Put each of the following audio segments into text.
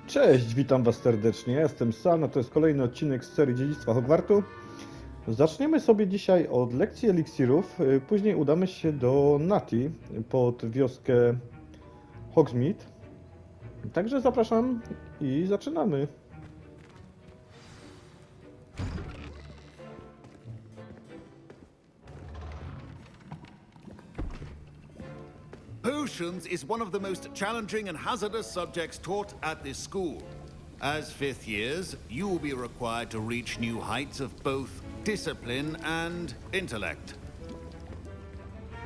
Cześć, witam was serdecznie, jestem Sam, a to jest kolejny odcinek z serii Dziedzictwa Hogwartu. Zaczniemy sobie dzisiaj od lekcji eliksirów, później udamy się do Nati pod wioskę Hogsmeade. Także zapraszam i zaczynamy. Potions is one of the most challenging and hazardous subjects taught at this school. As fifth years, you will be required to reach new heights of both discipline and intellect.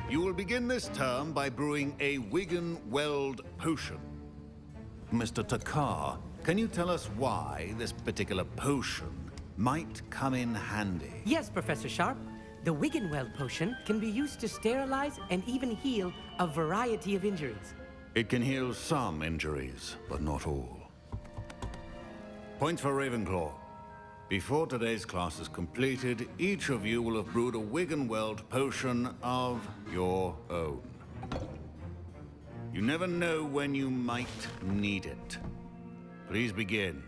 You will begin this term by brewing a Wigan-Weld potion. Mr. Takar, can you tell us why this particular potion might come in handy? Yes, Professor Sharp. The Wigan-Weld potion can be used to sterilize and even heal a variety of injuries. It can heal some injuries, but not all. Points for Ravenclaw. Before today's class is completed, each of you will have brewed a Wigan-Weld potion of your own. You never know when you might need it. Please begin.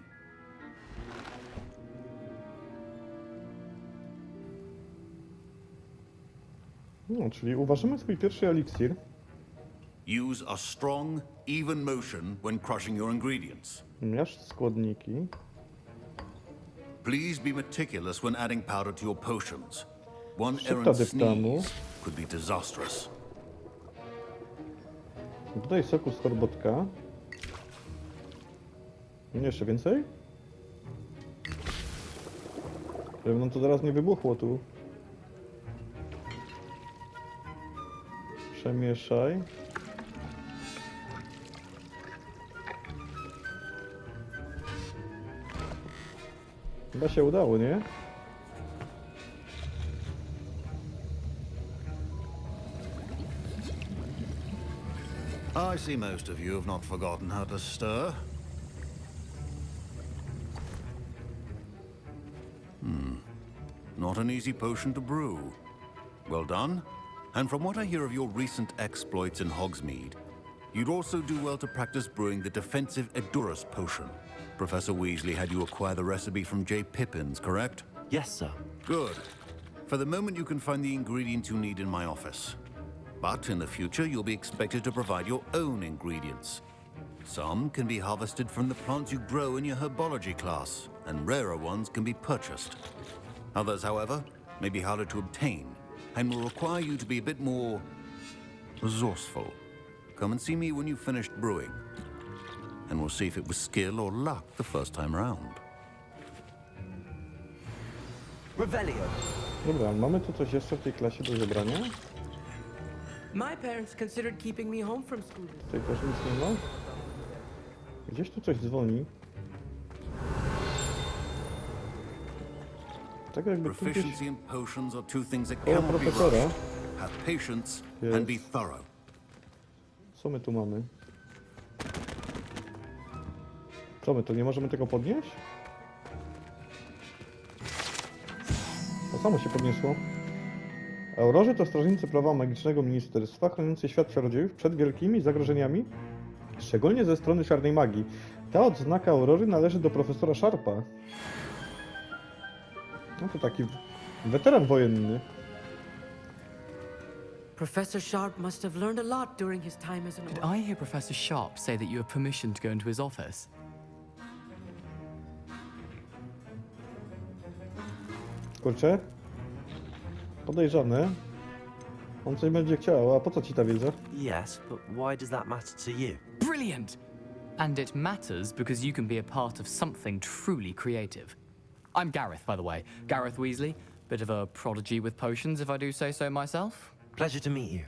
No, czyli uważamy swój pierwszy eliksir. Use a strong, even motion when crushing your ingredients. Miażdż składniki. Please be meticulous when adding powder to your potions. One Szybka errant dyptamu. sneeze could be disastrous. Dodaj soku z herbotka. Jeszcze więcej? Żeby nam to zaraz nie wybuchło tu. Przemieszaj. Chyba się udało, nie? I see most of you have not forgotten how to stir. Not an easy potion to brew. Well done. And from what I hear of your recent exploits in Hogsmeade, you'd also do well to practice brewing the defensive Edurus potion. Professor Weasley had you acquire the recipe from J. Pippin's, correct? Yes, sir. Good. For the moment, you can find the ingredients you need in my office. But in the future, you'll be expected to provide your own ingredients. Some can be harvested from the plants you grow in your herbology class, and rarer ones can be purchased. Others, however, may be harder to obtain, and will require you to be a bit more resourceful. Come and see me when you've finished brewing, and we'll see if it was skill or luck the first time round. Revelio. Dobra, mamy tu coś jeszcze w tej klasie do zebrania? My parents considered keeping me home from school. Tutaj też nic nie ma. Gdzieś tu coś dzwoni. Tak jakby tu gdzieś... Proficiency in potions are two things that O, cannot be profesora. rushed. Have patience Yes. and be thorough. Co my tu mamy? Co my tu, nie możemy tego podnieść? To samo się podniosło. Aurorzy to strażnicy prawa magicznego ministerstwa, chroniący świat czarodziejów przed wielkimi zagrożeniami, szczególnie ze strony czarnej magii. Ta odznaka Aurory należy do profesora Sharpa. No to taki weteran wojenny. Professor Sharp must have learned a lot during his time as an Did I hear Professor Sharp say that you have permission to go into his office? Kurczę. Podejrzane. On coś będzie chciał, a po co ci ta wiedza? Yes, but why does that matter to you? Brilliant! And it matters because you can be a part of something truly creative. I'm Gareth, by the way. Gareth Weasley. Bit of a prodigy with potions, if I do say so myself. Pleasure to meet you.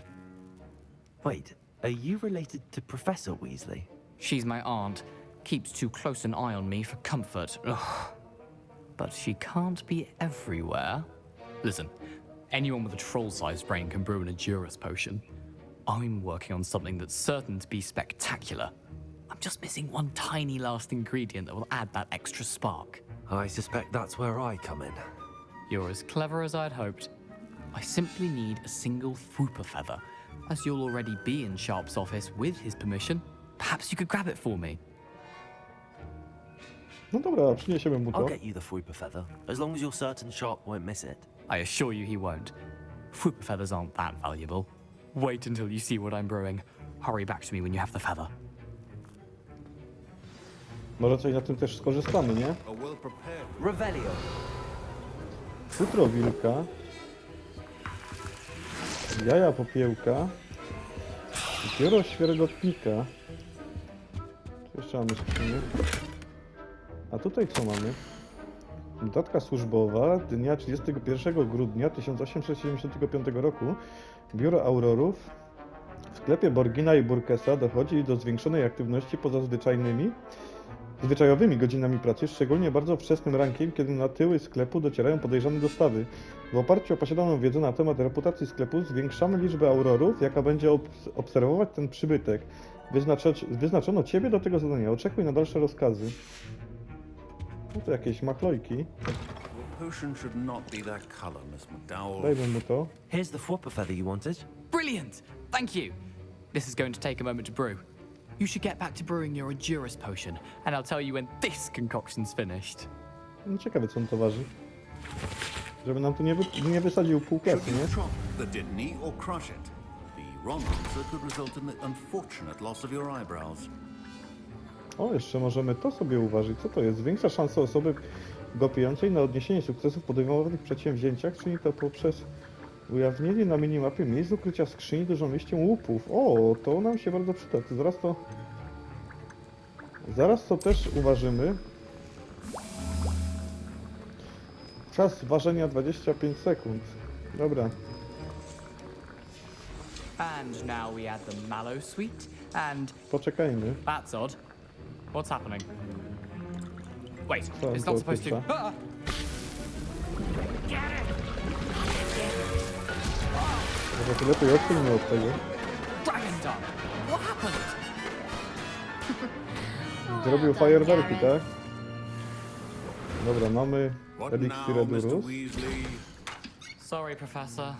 Wait, are you related to Professor Weasley? She's my aunt. Keeps too close an eye on me for comfort. Ugh. But she can't be everywhere. Listen, anyone with a troll-sized brain can brew an Edurus potion. I'm working on something that's certain to be spectacular. I'm just missing one tiny last ingredient that will add that extra spark. I suspect that's where I come in. You're as clever as I'd hoped. I simply need a single Fwooper feather. As you'll already be in Sharp's office with his permission, perhaps you could grab it for me. No dobra, przyniesiemy mu to. I'll get you the Fruit Feather, as long as you're certain Sharp won't miss it. I assure you he won't. Fruit feathers aren't that valuable. Wait until you see what I'm brewing. Hurry back to me when you have the feather. Może coś na tym też skorzystamy, nie? A well-prepared Revelio. Futro wilka. Jaja popiełka. Pióro świergotnika. Co jeszcze mamy skrzynię? A tutaj co mamy? Notatka służbowa dnia 31 grudnia 1875 roku. Biuro Aurorów. W sklepie Borgina i Burkesa dochodzi do zwiększonej aktywności poza zwyczajowymi godzinami pracy, szczególnie bardzo wczesnym rankiem, kiedy na tyły sklepu docierają podejrzane dostawy. W oparciu o posiadaną wiedzę na temat reputacji sklepu zwiększamy liczbę aurorów, jaka będzie obserwować ten przybytek. Wyznaczono Ciebie do tego zadania. Oczekuj na dalsze rozkazy. No to jakieś machlojki. The potion should not be that color, Miss McDowell. Dajmy mu to. Here's the Fruit Feather you wanted. Brilliant! Thank you! This is going to take a moment to brew. You should get back to brewing your Endurus potion, and I'll tell you when this concoction's finished. No, ciekawe co on to waży. Żeby nam tu nie wysadził pół Should klasy, you nie? chop the didney or crush it? The wrong answer could result in the unfortunate loss of your eyebrows. O, jeszcze możemy to sobie uważać. Co to jest? Zwiększa szanse osoby go pijącej na odniesienie sukcesów w podejmowanych przedsięwzięciach, czyli to poprzez ujawnienie na minimapie miejsc ukrycia skrzyni dużą ilością łupów. O, to nam się bardzo przyda. To zaraz to też uważymy. Czas ważenia 25 sekund. Dobra. And now we add the mallow sweet, and Poczekajmy. that's odd. What's happening? Wait, Co on it's to not supposed to. opuszcza? Ah! Może to lepiej odsuńmy od tego. Dragon Dog! What happened? Zrobił fajerwerki, tak? Dobra, mamy What eliksir now, Mr. Edurus. Weasley? Sorry, Professor.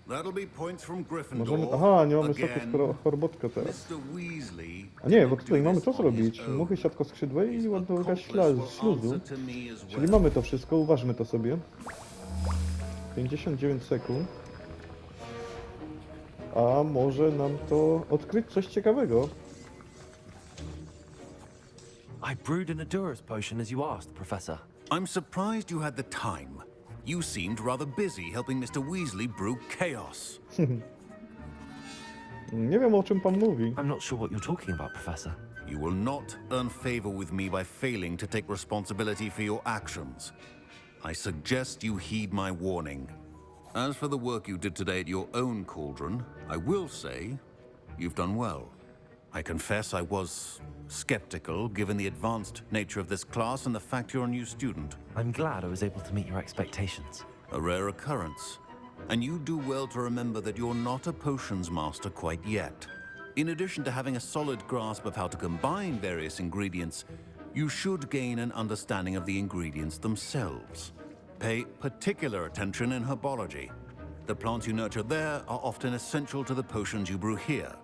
That'll be points from Gryffindor. Możemy... Aha, nie mamy soku Again. chorbotka teraz. Mr. Weasley. A nie, bo did tutaj not mamy do co this on his zrobić. own. Muchy siatkoskrzydłe i ładunka Accomplice will śluzu. answer to me as Czyli well. mamy to wszystko, uważmy to sobie. 59 sekund. A może nam to odkryć coś ciekawego? I brewed an Endurus potion as you asked, Professor. I'm surprised you had the time. You seemed rather busy helping Mr. Weasley brew chaos. Nie wiem, o czym pan mówi. I'm not sure what you're talking about, Professor. You will not earn favor with me by failing to take responsibility for your actions. I suggest you heed my warning. As for the work you did today at your own cauldron, I will say you've done well. I confess I was skeptical given the advanced nature of this class and the fact you're a new student. I'm glad I was able to meet your expectations. A rare occurrence. And you do well to remember that you're not a potions master quite yet. In addition to having a solid grasp of how to combine various ingredients, you should gain an understanding of the ingredients themselves. Pay particular attention in herbology. The plants you nurture there are often essential to the potions you brew here.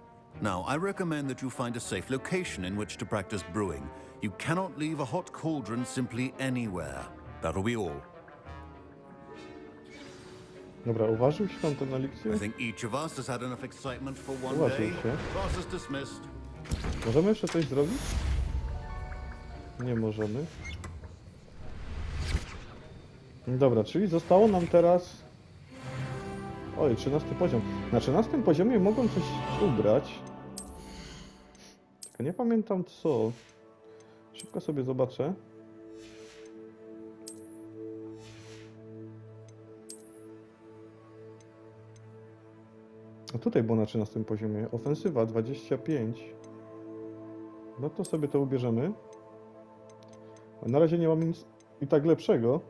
Now, I recommend that you find a safe location in which to practice brewing. You cannot leave a hot cauldron simply anywhere. That'll be all. Dobra, uważył się pan ten eliksir? I think each of us has had enough excitement for one Uważył day. się. Class is dismissed. Możemy jeszcze coś zrobić? Nie możemy. Dobra, czyli zostało nam teraz... Oj, 13 poziom. Na 13 poziomie mogą coś ubrać. Tylko nie pamiętam co. Szybko sobie zobaczę. A tutaj było na 13 poziomie. Ofensywa 25. No to sobie to ubierzemy. Na razie nie mamy nic i tak lepszego.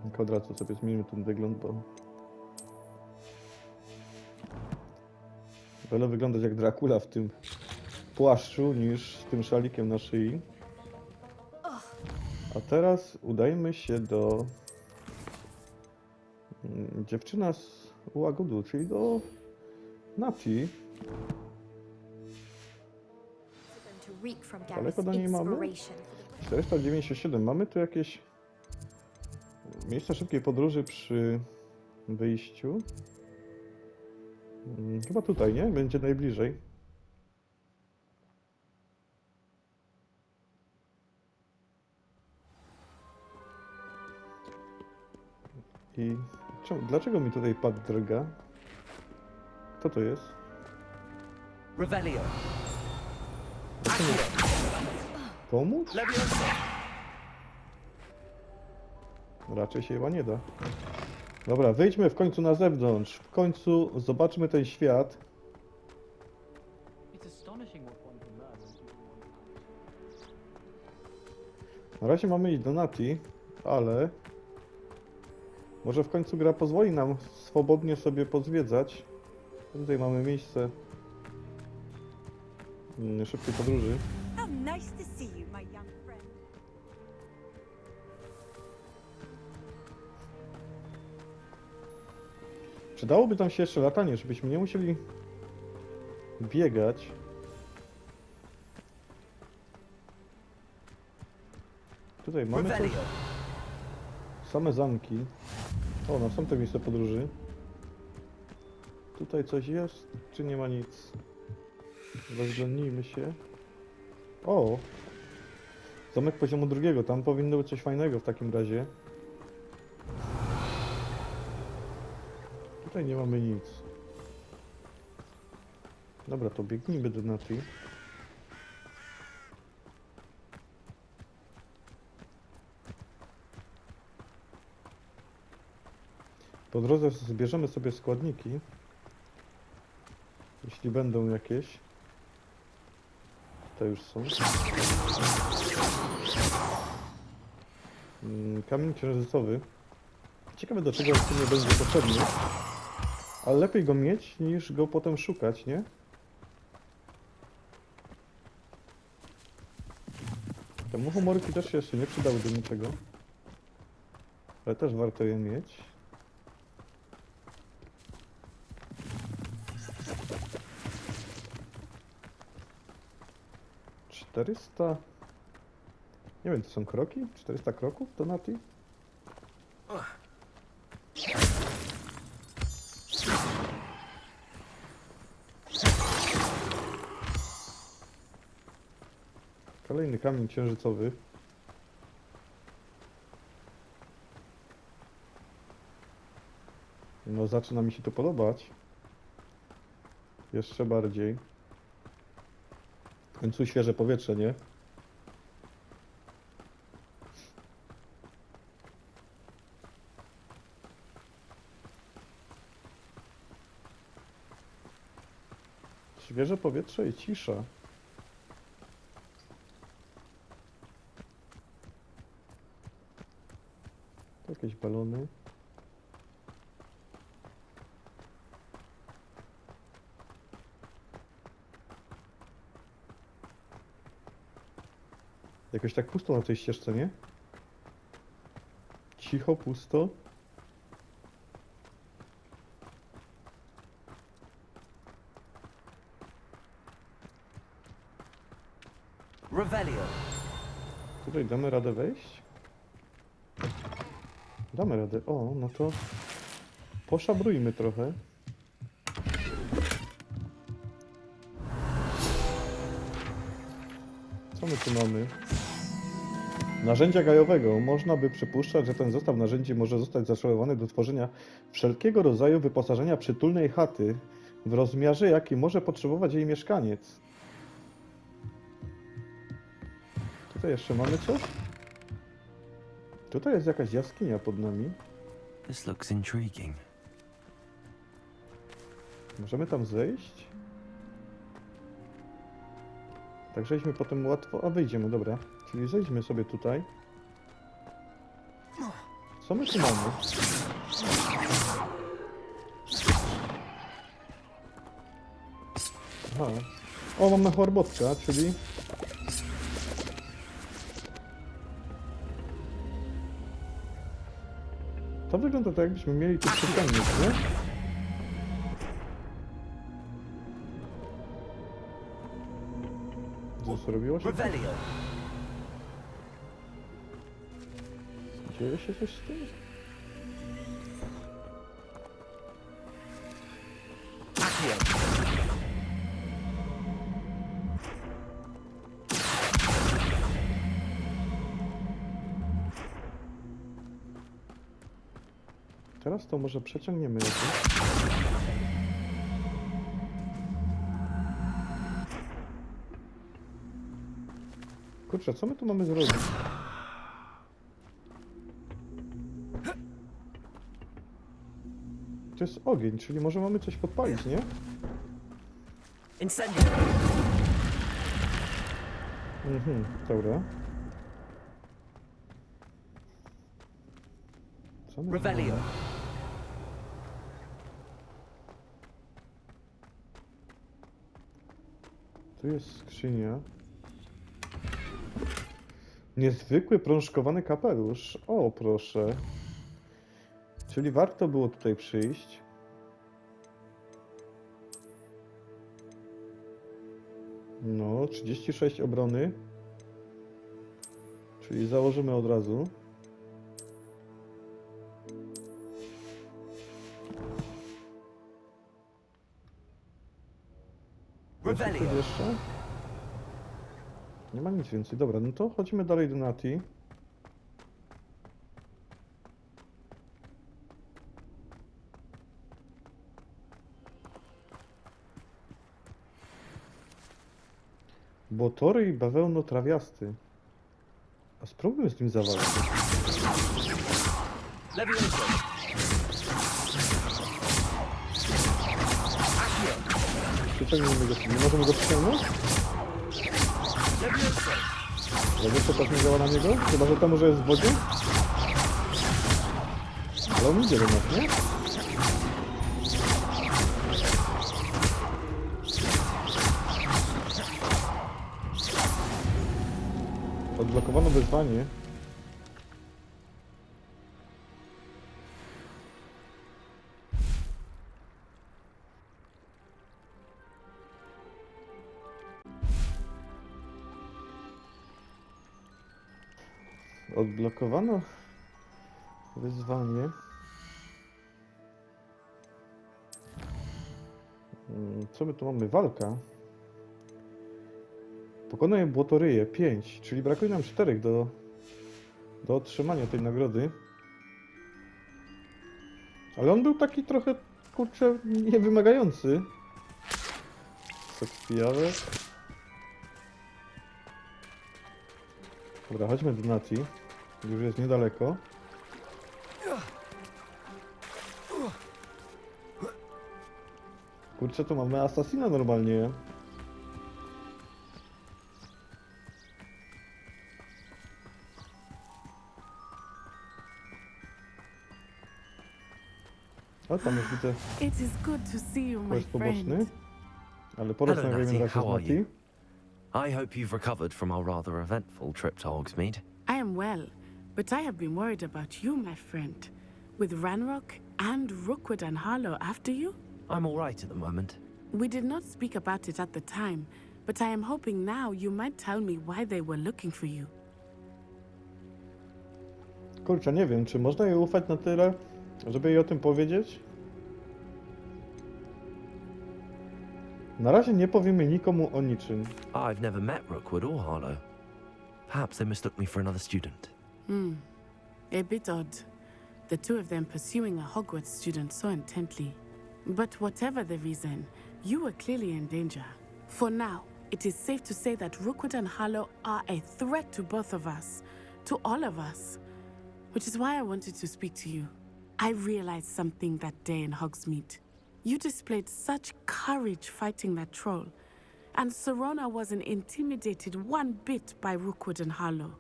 Tylko od razu sobie zmienimy ten wygląd, bo... Wolę wyglądać jak Dracula w tym płaszczu niż z tym szalikiem na szyi. A teraz udajmy się do... dziewczyna z Łagodu, czyli do Nati. To reek from Daleko Gary's do niej mamy? inspiration. 497. Mamy tu jakieś miejsca szybkiej podróży przy wyjściu. Chyba tutaj, nie? Będzie najbliżej. I dlaczego mi tutaj padł drga? Kto to jest? Revelio. Pomóc? Leviosa. Raczej się chyba nie da. Dobra, wyjdźmy w końcu na zewnątrz. W końcu zobaczmy ten świat. It's astonishing what one can learn. Na razie mamy iść do Nati, ale może w końcu gra pozwoli nam swobodnie sobie pozwiedzać. Tutaj mamy miejsce szybkiej podróży. How nice to see you, my young friend. Przydałoby nam się jeszcze latanie, żebyśmy nie musieli biegać. Tutaj mamy coś. Revelio. Same zamki. O, następne miejsce podróży. Tutaj coś jest, czy nie ma nic? Rozglądnijmy się. O! Zamek poziomu drugiego, tam powinno być coś fajnego w takim razie. Tutaj nie mamy nic. Dobra, to biegnijmy do Nati. Po drodze zbierzemy sobie składniki. Jeśli będą jakieś. Te już są. Kamień księżycowy. Ciekawe, do czego on w sumie będzie potrzebny. Ale lepiej go mieć, niż go potem szukać, nie? Te muchomorki też się jeszcze nie przydały do niczego. Ale też warto je mieć. Nie wiem, to są kroki? 400 kroków do Nati? Kolejny kamień księżycowy. No, zaczyna mi się to podobać. Jeszcze bardziej. W końcu świeże powietrze, nie? Świeże powietrze i cisza. Jakieś balony. Jakoś tak pusto na tej ścieżce, nie? Cicho, pusto. Revelio. Tutaj damy radę wejść? Damy radę. O, no to poszabrujmy trochę. Co my tu mamy? Narzędzia gajowego. Można by przypuszczać, że ten zestaw narzędzi może zostać zaczarowany do tworzenia wszelkiego rodzaju wyposażenia przytulnej chaty w rozmiarze, jaki może potrzebować jej mieszkaniec. Tutaj jeszcze mamy coś? Tutaj jest jakaś jaskinia pod nami. This looks intriguing. Możemy tam zejść? Tak, żeśmy potem łatwo... A, wyjdziemy, dobra. Czyli zejdźmy sobie tutaj. Co my tu mamy? Aha. O, mamy chorbotka, czyli... To wygląda tak, jakbyśmy mieli tu przyciągnięć, nie? Co robiło się? Revelio. Dzieje się coś z tym? Akcją. Teraz to może przeciągniemy jakoś. Kurczę, co my tu mamy zrobić? To jest ogień, czyli może mamy coś podpalić, nie? Incendio. Mhm, dobra. Co my tu Revelio. mamy? Tu jest skrzynia. Niezwykły prążkowany kapelusz. O, proszę. Czyli warto było tutaj przyjść. No, 36 obrony. Czyli założymy od razu. Revelio. Coś jeszcze? Nie ma nic więcej. Dobra, no to chodzimy dalej do Nati. Botory i bawełno trawiasty. A spróbujmy z nim zawalczyć. Levioso. Akcją. Przyciągnijmy go sobie. Nie możemy go przyciągnąć? Levioso. Ja wiesz, co tak nie działa na niego? Chyba, że to może jest w wodzie? Ale on idzie do nas, nie? Odblokowano wyzwanie. Odblokowano wyzwanie. Co my tu mamy? Walka. Pokonaj błotoryję 5, czyli brakuje nam 4 do otrzymania tej nagrody. Ale on był taki trochę, kurczę, niewymagający. Sok pijawek. Dobra, chodźmy do Nati. Już jest niedaleko. Kurczę, tu mamy asasina normalnie. O, tam już widzę It is good to see you, my quest poboczny. friend. Ale porozmawiajmy Natty, raczej z how are Nati. you? I hope you've recovered from our rather eventful trip to Hogsmeade. I am well, but I have been worried about you, my friend. With Ranrock and Rookwood and Harlow after you? I'm all right at the moment. We did not speak about it at the time, but I am hoping now you might tell me why they were looking for you. Kurczę, nie wiem, czy można jej ufać na tyle, żeby jej o tym powiedzieć? Na razie nie powiemy nikomu o niczym. I've never met Rookwood or Harlow. Perhaps they mistook me for another student. A bit odd. The two of them pursuing a Hogwarts student so intently. But whatever the reason, you were clearly in danger. For now, it is safe to say that Rookwood and Harlow are a threat to both of us, to all of us. Which is why I wanted to speak to you. I realized something that day in Hogsmeade. You displayed such courage fighting that troll, and Serona wasn't intimidated one bit by Rookwood and Harlow.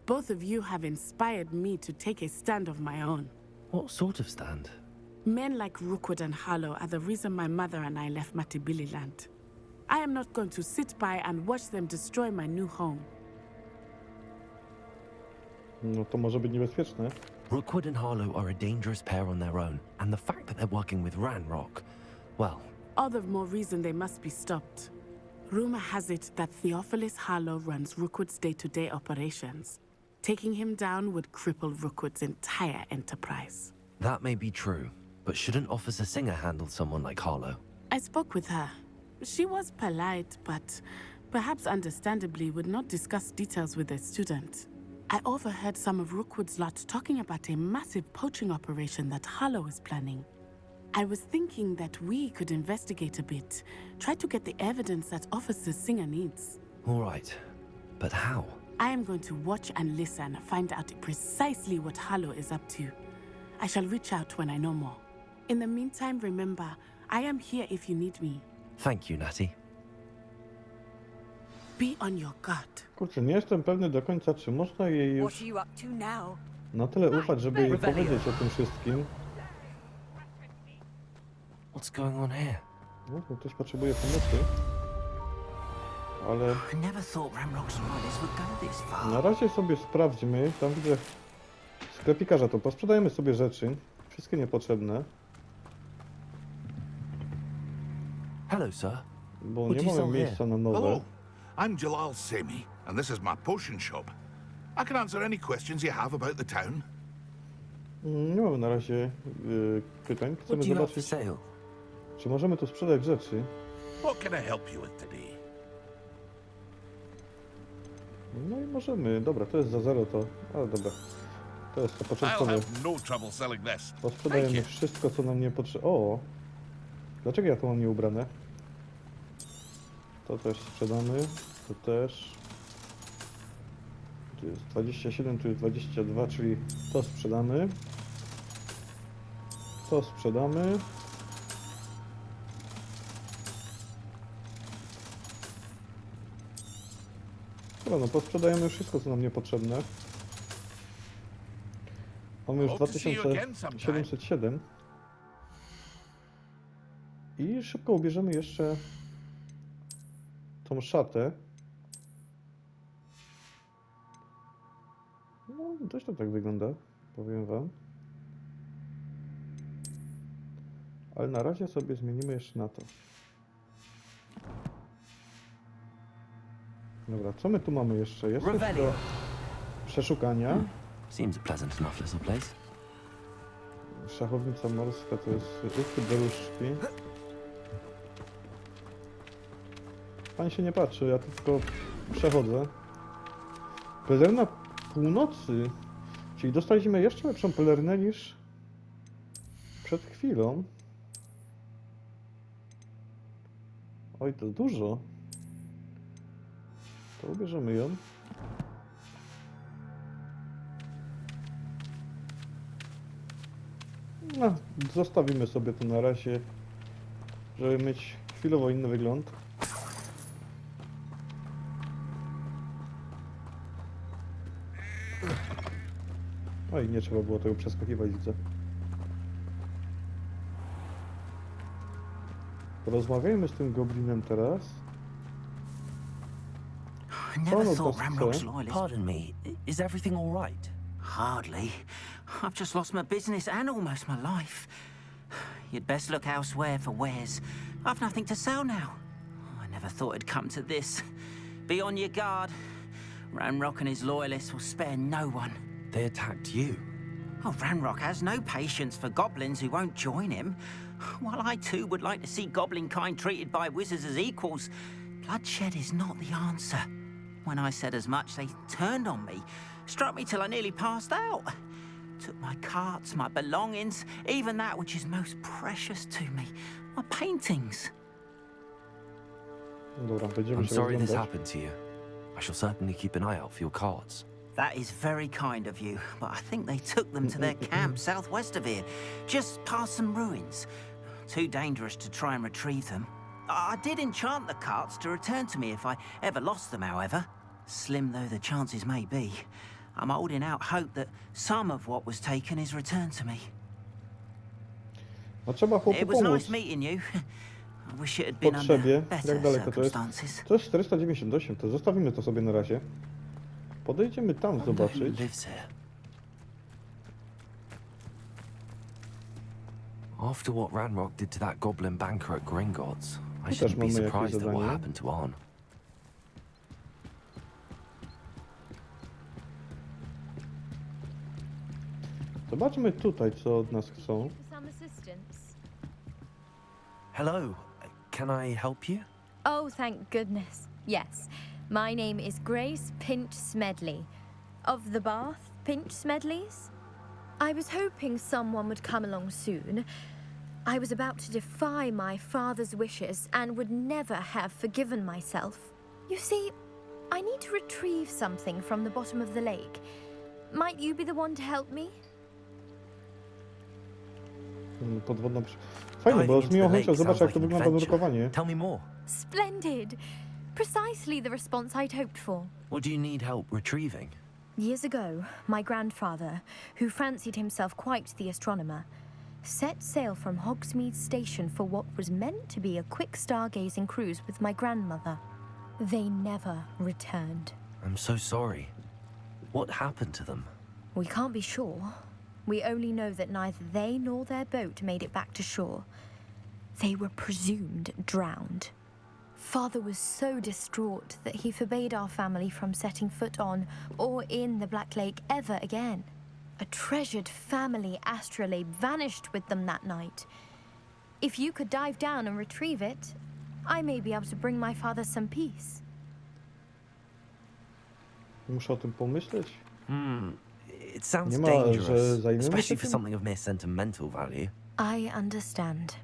Both of you have inspired me to take a stand of my own. What sort of stand? Men like Rookwood and Harlow are the reason my mother and I left Matabeleland. I am not going to sit by and watch them destroy my new home. No to może być niebezpieczne. Rookwood and Harlow are a dangerous pair on their own, and the fact that they're working with Ranrock, well, All the more reason they must be stopped. Rumor has it that Theophilus Harlow runs Rookwood's day-to-day operations. Taking him down would cripple Rookwood's entire enterprise. That may be true, but shouldn't Officer Singer handle someone like Harlow? I spoke with her. She was polite, but perhaps understandably would not discuss details with a student. I overheard some of Rookwood's lot talking about a massive poaching operation that Harlow is planning. I was thinking that we could investigate a bit, try to get the evidence that Officer Singer needs. All right, but how? I am going to watch and listen, find out precisely what Harlow is up to. I shall reach out when I know more. In the meantime, remember, I am here if you need me. Thank you, Natty. Be on your guard. Kurczę, nie jestem pewny do końca, czy można jej What już are you up to now? na tyle ufać, żeby jej powiedzieć o tym wszystkim. What's going on here? No, to ktoś potrzebuje pomocy. Ale I never thought Ramrock's riders would go this far. na razie sobie sprawdźmy. Tam widzę sklepikarza, to posprzedajemy sobie rzeczy. Wszystkie niepotrzebne. Hello, sir. Bo What nie do you mamy sell miejsca na nowe. Hello, I'm Jalal Semi, and this is my potion shop. I can answer any questions you have about the town. Nie mamy na razie pytań. What Chcemy do you have for zobaczyć, sale? czy możemy tu sprzedać rzeczy. What can I help you with today? No i możemy. Dobra, to jest za 0 to. Ale dobra. To jest to I'll początkowe. have no trouble selling this. Thank Posprzedajemy you. wszystko, co nam nie potrzeba. O! Dlaczego ja to mam nieubrane? To też sprzedamy. To też. Tu jest 27, tu jest 22, czyli to sprzedamy. To sprzedamy. Dobra, no posprzedajemy wszystko, co nam niepotrzebne. Mamy już Hope to see you again sometime. 2707. I szybko ubierzemy jeszcze tą szatę. No, dość to tak wygląda, powiem wam. Ale na razie sobie zmienimy jeszcze na to. Dobra, co my tu mamy jeszcze? Jest coś do przeszukania. Seems a pleasant enough little place. Szachownica morska to jest uchwyt do różdżki. Pan się nie patrzy, ja tu tylko przechodzę. Pelerna północy. Czyli dostaliśmy jeszcze lepszą pelernę niż przed chwilą. Oj, to dużo. To ubierzemy ją. No, zostawimy sobie to na razie, żeby mieć chwilowo inny wygląd. Oj, nie trzeba było tego przeskakiwać, widzę. Porozmawiajmy z tym goblinem teraz. I never no, thought that's Ramrock's fair. loyalists... Pardon me, is everything all right? Hardly. I've just lost my business and almost my life. You'd best look elsewhere for wares. I've nothing to sell now. I never thought it'd come to this. Be on your guard. Ranrock and his loyalists will spare no one. They attacked you. Oh, Ranrock has no patience for goblins who won't join him. While I too would like to see goblin kind treated by wizards as equals, bloodshed is not the answer. When I said as much, they turned on me, struck me till I nearly passed out. Took my carts, my belongings, even that which is most precious to me, my paintings. Dobra, będziemy I'm się sorry this rozglądać. happened to you. I shall certainly keep an eye out for your cards. That is very kind of you, but I think they took them to their camp southwest of here, just past some ruins. Too dangerous to try and retrieve them. I did enchant the carts to return to me if I ever lost them, however. Slim though the chances may be, I'm holding out hope that some of what was taken is returned to me. No trzeba chłopu It was pomóc. nice meeting you. I wish it had W been potrzebie. under better Jak daleko to jest? circumstances. To jest 498, to zostawimy to sobie na razie. Podejdziemy tam Who zobaczyć. lives here? After what Ranrock did to that goblin banker at Gringotts, I shouldn't be mamy jakieś surprised at what zadanie. happened to Arn. Zobaczmy tutaj, co od nas chcą. Hello, can I help you? Oh, thank goodness. Yes. My name is Grace Pinch Smedley. Of the Bath Pinch Smedleys? I was hoping someone would come along soon. I was about to defy my father's wishes and would never have forgiven myself. You see, I need to retrieve something from the bottom of the lake. Might you be the one to help me? Podwodna... Fajnie, bo z miłą chęcią zobacz, jak to wygląda nurkowanie. Tell me more. Splendid! Precisely the response I'd hoped for. What do you need help retrieving? Years ago, my grandfather, who fancied himself quite the astronomer, set sail from Hogsmeade Station for what was meant to be a quick stargazing cruise with my grandmother. They never returned. I'm so sorry. What happened to them? We can't be sure. We only know that neither they nor their boat made it back to shore. They were presumed drowned. Father was so distraught that he forbade our family from setting foot on or in the Black Lake ever again. A treasured family astrolabe vanished with them that night. If you could dive down and retrieve it, I may be able to bring my father some peace. Muszę o tym pomyśleć. It sounds Nie ma, że dangerous, zajmiemy się especially for tym? something of mere sentimental value. I understand.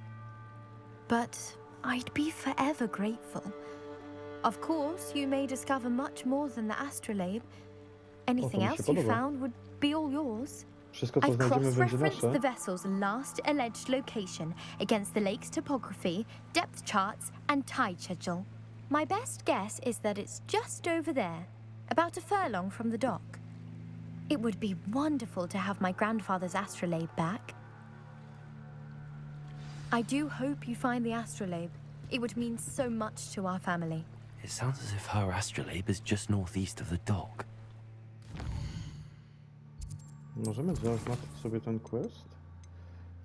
But I'd be forever grateful. Of course, you may discover much more than the astrolabe. Anything mi się else you podoba. found would be all yours. Wszystko, co I've znajdziemy, będzie cross-referenced nasze. the vessel's last alleged location against the lake's topography, depth charts, and tide schedule. My best guess is that it's just over there, about a furlong from the dock. It would be wonderful to have my grandfather's astrolabe back. I do hope you find the astrolabe. It would mean so much to our family. It sounds as if her astrolabe is just northeast of the dock. Możemy zaznaczyć sobie ten quest?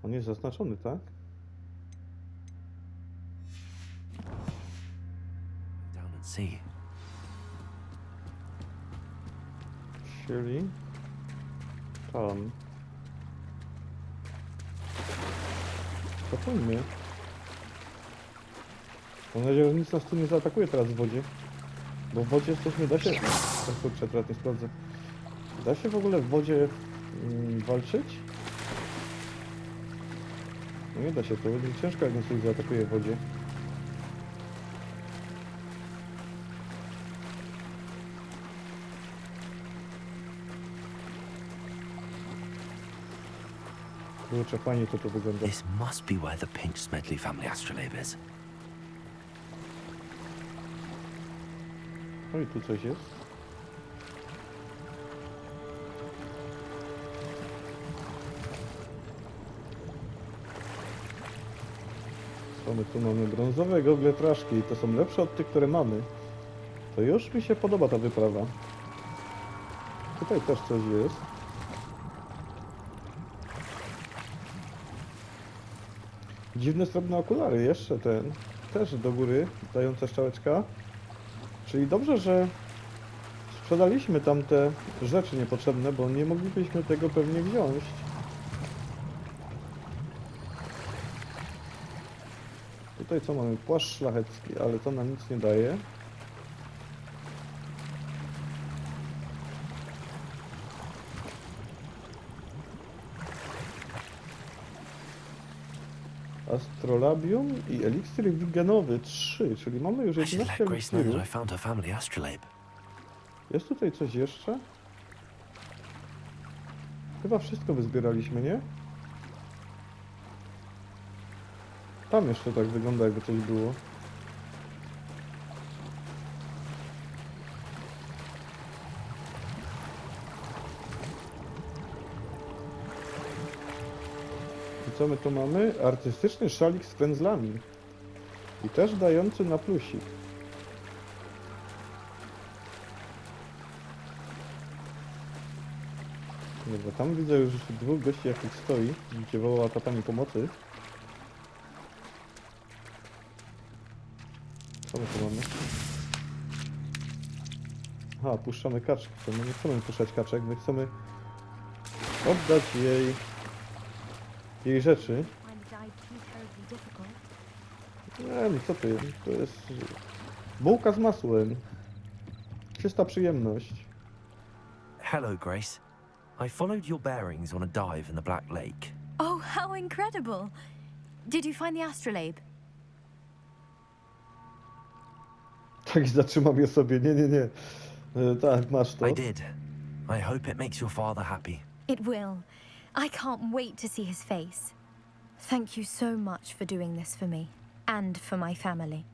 On jest zaznaczony, tak? Down and see. Czyli... tam. Zapomnij. Mam nadzieję, że nic nas tu nie zaatakuje teraz w wodzie. Bo w wodzie coś nie da się... Kurczę, teraz nie sprawdzę. Da się w ogóle w wodzie walczyć? No nie da się, to będzie ciężko, jak nas coś zaatakuje w wodzie. Kurczę, fajnie to wygląda. This must be where the Pinch Smedley family astrolabe is. No i tu coś jest. Co my tu mamy? Brązowe gogle traszki. To są lepsze od tych, które mamy. To już mi się podoba ta wyprawa. Tutaj też coś jest. Dziwne srebrne okulary. Jeszcze ten. Też do góry dająca strzałeczka. Czyli dobrze, że sprzedaliśmy tamte rzeczy niepotrzebne, bo nie moglibyśmy tego pewnie wziąć. Tutaj co mamy? Płaszcz szlachecki, ale to nam nic nie daje. Astrolabium i eliksir wigenowy 3, czyli mamy już I should 11 let Grace know that I eliksirów. found her family astrolabe. Jest tutaj coś jeszcze? Chyba wszystko wyzbieraliśmy, nie? Tam jeszcze tak wygląda, jakby coś było. I co my tu mamy? Artystyczny szalik z pędzlami. I też dający na plusik. Dobra, tam widzę już dwóch gości jakich stoi, gdzie wołała ta pani pomocy. Aha, puszczamy kaczkę. To my nie chcemy puszczać kaczek, my chcemy oddać jej rzeczy. Nie, no co ty? To jest bułka z masłem. Czysta przyjemność. Hello, Grace. I followed your bearings on a dive in the Black Lake. Oh, how incredible! Did you find the astrolabe? Tak, zatrzymam je sobie. Nie. Tak, masz to. I did. I hope it makes your father happy. It will. I can't wait to see his face. Thank you so much for doing this for me, and for my family.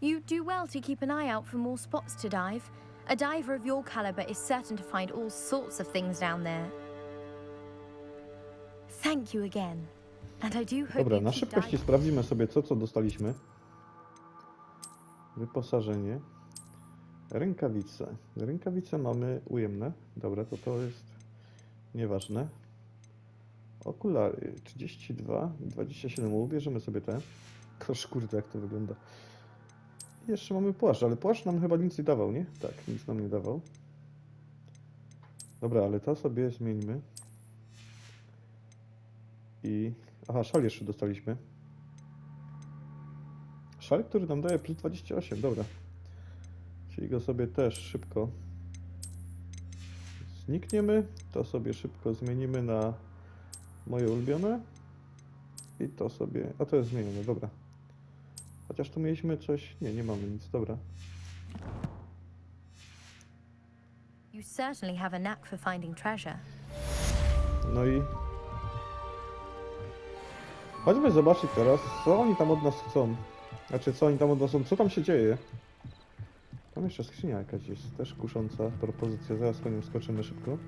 You do well to keep an eye out for more spots to dive. A diver of your caliber is certain to find all sorts of things down there. Thank you again. And I do hope Dobra, you na keep szybkości diving. sprawdzimy sobie co dostaliśmy. Wyposażenie. Rękawice. Rękawice mamy ujemne. Dobra, to jest nieważne. Okulary 32, 27. Ubierzemy sobie te. Kosz, kurde, jak to wygląda. I jeszcze mamy płaszcz, ale płaszcz nam chyba nic nie dawał, nie? Tak, nic nam nie dawał. Dobra, ale to sobie zmieńmy. I... Aha, szal jeszcze dostaliśmy. Szal, który nam daje plus 28, dobra. Czyli go sobie też szybko znikniemy. To sobie szybko zmienimy na moje ulubione. I to sobie... A to jest zmienione, dobra. Chociaż tu mieliśmy coś... Nie mamy nic, dobra. You certainly have a knack for finding treasure. No i... Chodźmy zobaczyć teraz, co oni tam od nas chcą. Znaczy, co oni tam od nas chcą, co tam się dzieje. Tam jeszcze skrzynia jakaś jest, też kusząca propozycja, zaraz po nią skoczymy szybko.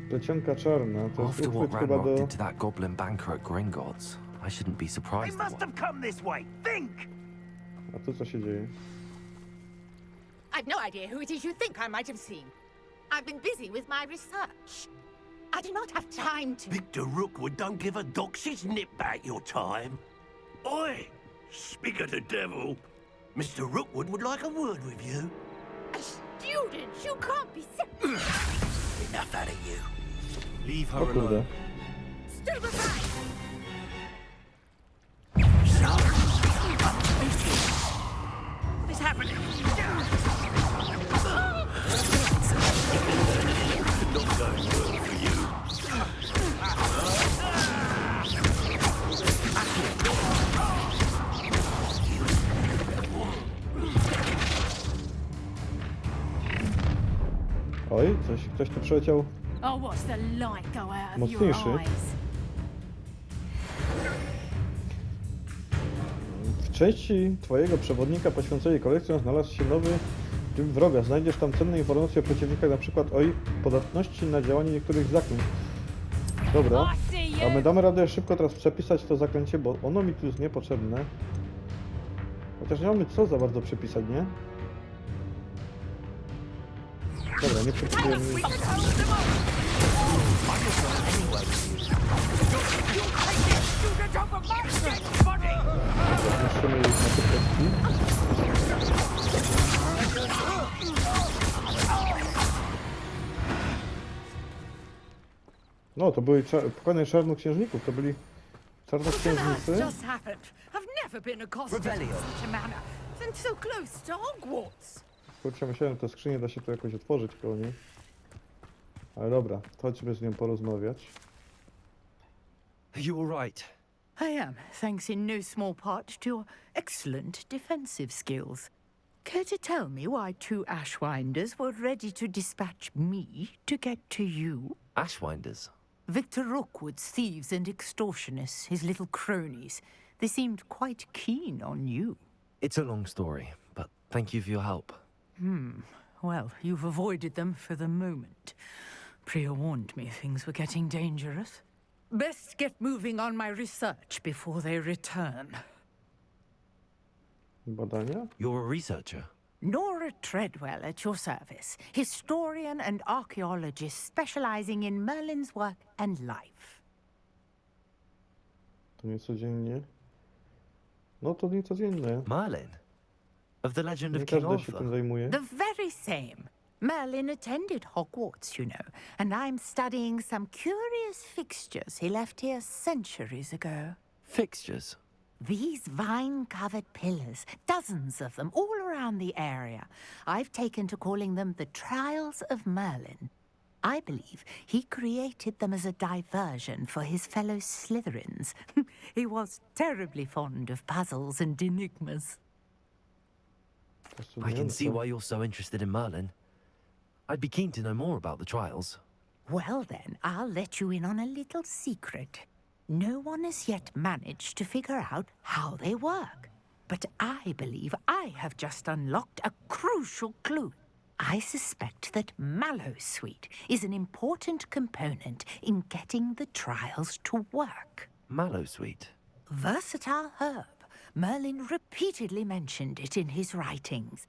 Plecionka czarna, to jest After uchwyt what chyba Ranrock do... did to that goblin banker at Gringotts, I shouldn't be They surprised. must have come this way. Think! A tu co się dzieje? I've no idea who it is you think I might have seen. I've been busy with my research. I do not have time to... Victor Rookwood don't give a doxy's nip back your time. Oi! Speak of the devil. Mr. Rookwood would like a word with you. A student? You can't be... Enough out of you. Leave her O kurde. alone. Still aside! What is happening? Not going well for you. Oj, ktoś tu przeleciał Oh, what's the light go out of your mocniejszy. eyes? W części twojego przewodnika poświęconej kolekcją znalazł się nowy typ wroga. Znajdziesz tam cenne informacje o przeciwnikach, na przykład o ich podatności na działanie niektórych zaklęć. Dobra, a my damy radę szybko teraz przepisać to zaklęcie, bo ono mi tu jest niepotrzebne. Chociaż nie mamy co za bardzo przepisać, nie? Dobra, nie przepisujemy nic. Zniszczymy ich na szybkości. No, to były pokoje czarnoksiężników, to byli czarnoksiężnicy. Just happened. I've never been accosted in such a manner. And so close to Hogwarts. Kurczę, myślałem, że tę skrzynię da się tu jakoś otworzyć koło niej. Ale dobra, chodźmy z nią porozmawiać. You all right? I am, thanks in no small part to your excellent defensive skills. Care to tell me why two Ashwinders were ready to dispatch me to get to you? Ashwinders? Victor Rookwood's thieves and extortionists, his little cronies. They seemed quite keen on you. It's a long story, but thank you for your help. Well, you've avoided them for the moment. Priya warned me things were getting dangerous. Best get moving on my research before they return. Badania? You're a researcher? Nora Treadwell at your service, historian and archaeologist specializing in Merlin's work and life. To nie codziennie. No to nieco inne. Merlin? Of the legend Nie of King każdy się tym Arthur? zajmuje. The very same. Merlin attended Hogwarts, you know, and I'm studying some curious fixtures he left here centuries ago. Fixtures? These vine-covered pillars, dozens of them, all around the area. I've taken to calling them the Trials of Merlin. I believe he created them as a diversion for his fellow Slytherins. He was terribly fond of puzzles and enigmas. I can see why you're so interested in Merlin. I'd be keen to know more about the trials. Well then, I'll let you in on a little secret. No one has yet managed to figure out how they work. But I believe I have just unlocked a crucial clue. I suspect that Mallowsweet is an important component in getting the trials to work. Mallowsweet? Versatile herb. Merlin repeatedly mentioned it in his writings.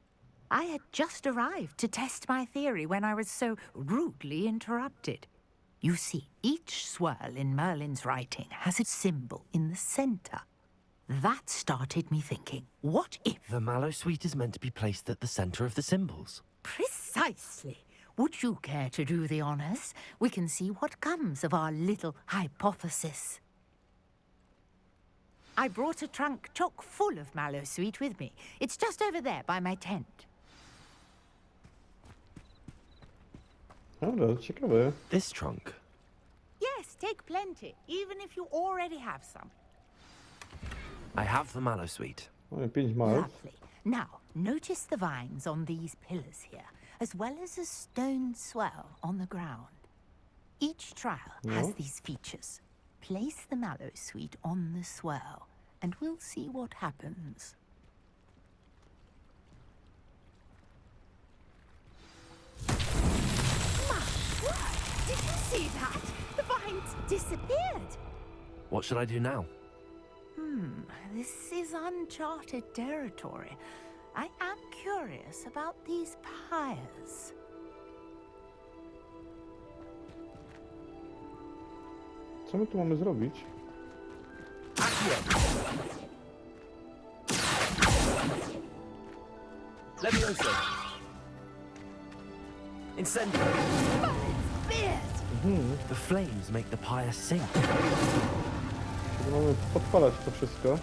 I had just arrived to test my theory when I was so rudely interrupted. You see, each swirl in Merlin's writing has a symbol in the center. That started me thinking, what if... The Mallowsweet is meant to be placed at the center of the symbols. Precisely. Would you care to do the honors? We can see what comes of our little hypothesis. I brought a trunk chock full of Mallowsweet with me. It's just over there by my tent. Dobra, ciekawe. This trunk? Yes, take plenty, even if you already have some. I have the Mallowsweet. Mamy 5 malw. Lovely. Now, notice the vines on these pillars here, as well as a stone swell on the ground. Each trial has these features. Place the Mallowsweet on the swell, and we'll see what happens. My word! Did you see that? The vines disappeared! What should I do now? This is uncharted territory. I am curious about these pyres. Co my tu mamy zrobić? Levioso! Incendio! The flames make the pyre sink. Czyli mamy podpalać to wszystko.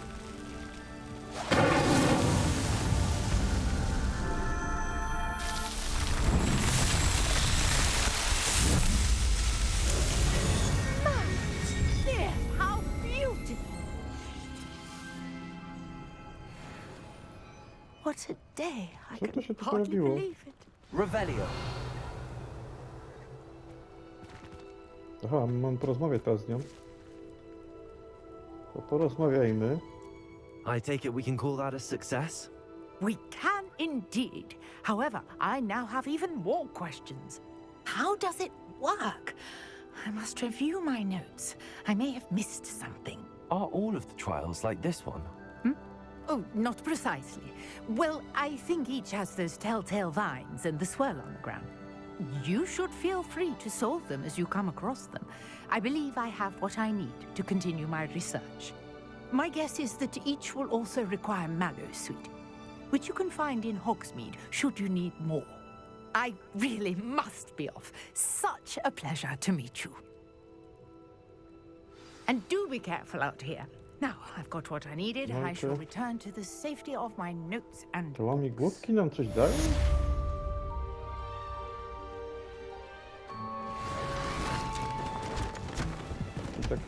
How beautiful! What a day! I Co to się can tu hardly pojawiło? believe it. Revelio! Aha, mam porozmawiać teraz z nią. To porozmawiajmy. I take it we can call that a success? We can indeed. However, I now have even more questions. How does it work? I must review my notes. I may have missed something. Are all of the trials like this one? Oh, not precisely. Well, I think each has those telltale vines and the swirl on the ground. You should feel free to solve them as you come across them. I believe I have what I need to continue my research. My guess is that each will also require Mallowsweet, which you can find in Hogsmeade should you need more. I really must be off. Such a pleasure to meet you. And do be careful out here. Now, I've got what I needed. I shall return to the safety of my notes and... To łamigłówki nam coś dają? I tak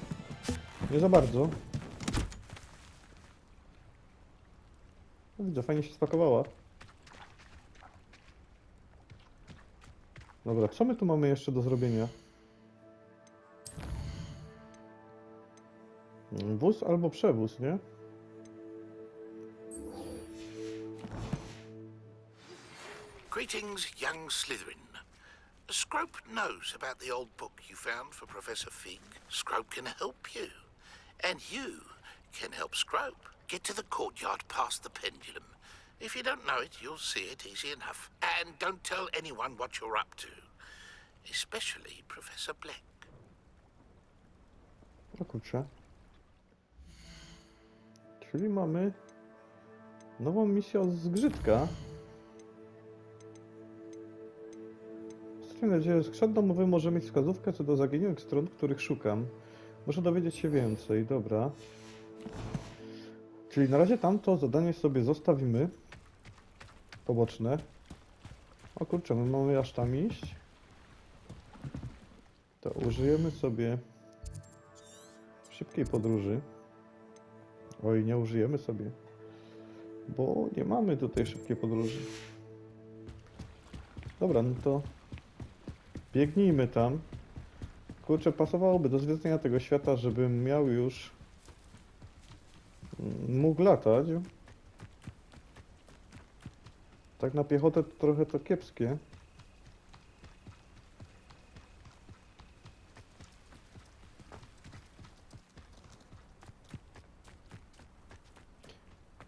nie za bardzo. No, widzę, fajnie się spakowała. Dobra, co my tu mamy jeszcze do zrobienia? Wóz albo przewóz, nie? Greetings, young Slytherin. Scrope knows about the old book you found for Professor Fig. Scrope can help you. And you can help Scrope get to the courtyard past the pendulum. If you don't know it, you'll see it easy enough. And don't tell anyone what you're up to. Especially Professor Black. O kurczę. Czyli mamy nową misję od zgrzytka. Mam nadzieję, że skrzat domowy może mieć wskazówkę co do zaginionych stron, których szukam. Muszę dowiedzieć się więcej, dobra. Czyli na razie tamto zadanie sobie zostawimy. Poboczne. O kurczę, my mamy aż tam iść. To użyjemy sobie szybkiej podróży. Oj, nie użyjemy sobie. Bo nie mamy tutaj szybkiej podróży. Dobra, no to biegnijmy tam. Kurczę, pasowałoby do zwiedzenia tego świata, żebym miał już... mógł latać. Tak na piechotę to trochę to kiepskie.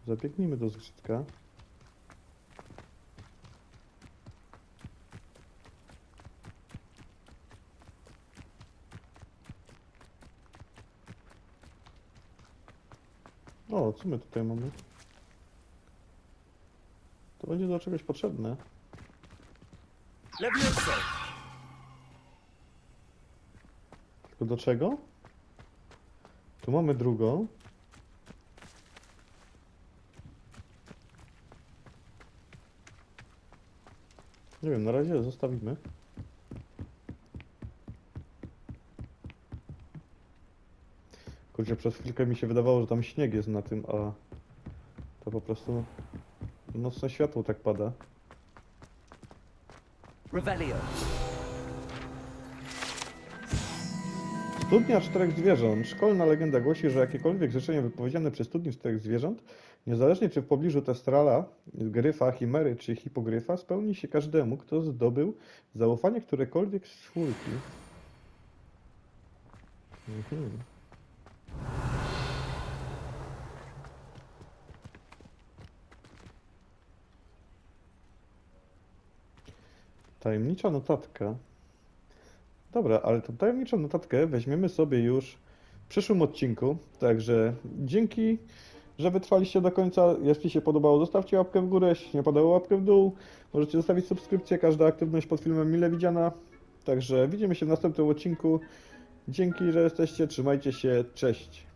Zabiegnijmy do zgrzytka. O, co my tutaj mamy? To będzie do czegoś potrzebne. Tylko do czego? Tu mamy drugą. Nie wiem, na razie zostawimy. Kurczę, przez chwilkę mi się wydawało, że tam śnieg jest na tym, a to po prostu nocne światło tak pada. Revelio. Studnia czterech zwierząt. Szkolna legenda głosi, że jakiekolwiek życzenie wypowiedziane przez studnię czterech zwierząt, niezależnie czy w pobliżu testrala, gryfa, chimery czy hipogryfa, spełni się każdemu, kto zdobył zaufanie którekolwiek z czwórki. Tajemnicza notatka. Dobra, ale tą tajemniczą notatkę weźmiemy sobie już w przyszłym odcinku. Także dzięki, że wytrwaliście do końca. Jeśli się podobało, zostawcie łapkę w górę. Jeśli nie podobało, łapkę w dół. Możecie zostawić subskrypcję. Każda aktywność pod filmem mile widziana. Także widzimy się w następnym odcinku. Dzięki, że jesteście. Trzymajcie się. Cześć.